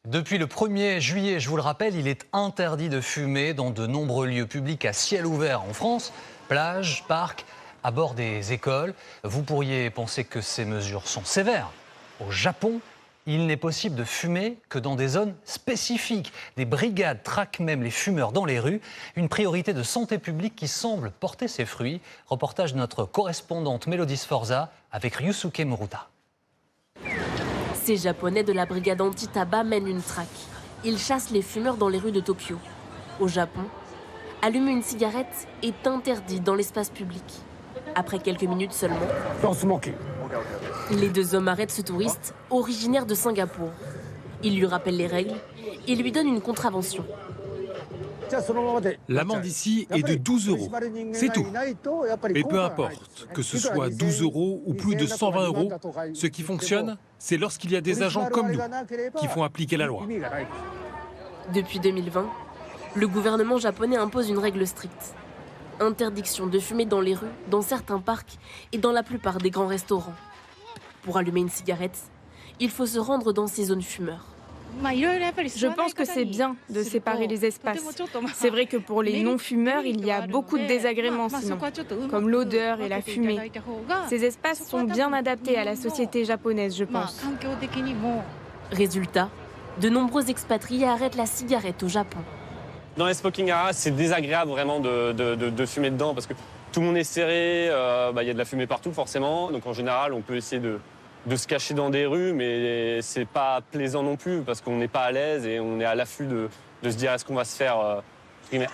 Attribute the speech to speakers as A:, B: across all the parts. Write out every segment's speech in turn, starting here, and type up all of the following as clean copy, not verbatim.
A: Depuis le 1er juillet, je vous le rappelle, il est interdit de fumer dans de nombreux lieux publics à ciel ouvert en France, plages, parcs, à bord des écoles. Vous pourriez penser que ces mesures sont sévères. Au Japon, il n'est possible de fumer que dans des zones spécifiques. Des brigades traquent même les fumeurs dans les rues. Une priorité de santé publique qui semble porter ses fruits. Reportage de notre correspondante Mélodie Sforza avec Ryusuke Muruta.
B: Ces Japonais de la brigade anti-tabac mènent une traque. Ils chassent les fumeurs dans les rues de Tokyo. Au Japon, allumer une cigarette est interdit dans l'espace public. Après quelques minutes seulement, les deux hommes arrêtent ce touriste, originaire de Singapour. Ils lui rappellent les règles et lui donnent une contravention.
C: L'amende ici est de 12 €. C'est tout. Mais peu importe, que ce soit 12 € ou plus de 120 €, ce qui fonctionne, c'est lorsqu'il y a des agents comme nous qui font appliquer la loi.
B: Depuis 2020, le gouvernement japonais impose une règle stricte. Interdiction de fumer dans les rues, dans certains parcs et dans la plupart des grands restaurants. Pour allumer une cigarette, il faut se rendre dans ces zones fumeurs.
D: Je pense que c'est bien de séparer les espaces. C'est vrai que pour les non-fumeurs, il y a beaucoup de désagréments sinon, comme l'odeur et la fumée. Ces espaces sont bien adaptés à la société japonaise, je pense.
B: Résultat, de nombreux expatriés arrêtent la cigarette au Japon.
E: Dans les smoking areas, c'est désagréable vraiment de fumer dedans parce que tout le monde est serré, y a de la fumée partout forcément. Donc en général, on peut essayer de se cacher dans des rues, mais c'est pas plaisant non plus parce qu'on n'est pas à l'aise et on est à l'affût de se dire est-ce qu'on va se faire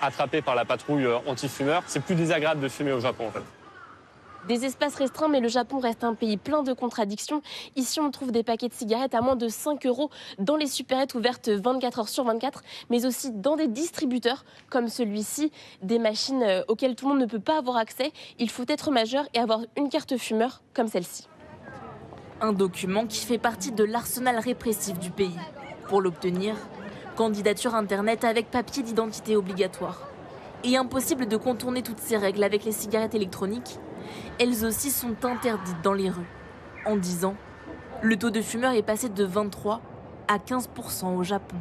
E: attraper par la patrouille anti-fumeurs. C'est plus désagréable de fumer au Japon en fait.
B: Des espaces restreints, mais le Japon reste un pays plein de contradictions. Ici, on trouve des paquets de cigarettes à moins de 5 € dans les supérettes ouvertes 24 heures sur 24, mais aussi dans des distributeurs comme celui-ci, des machines auxquelles tout le monde ne peut pas avoir accès. Il faut être majeur et avoir une carte fumeur comme celle-ci. Un document qui fait partie de l'arsenal répressif du pays. Pour l'obtenir, candidature Internet avec papier d'identité obligatoire. Et impossible de contourner toutes ces règles avec les cigarettes électroniques. Elles aussi sont interdites dans les rues. En 10 ans, le taux de fumeurs est passé de 23 à 15% au Japon.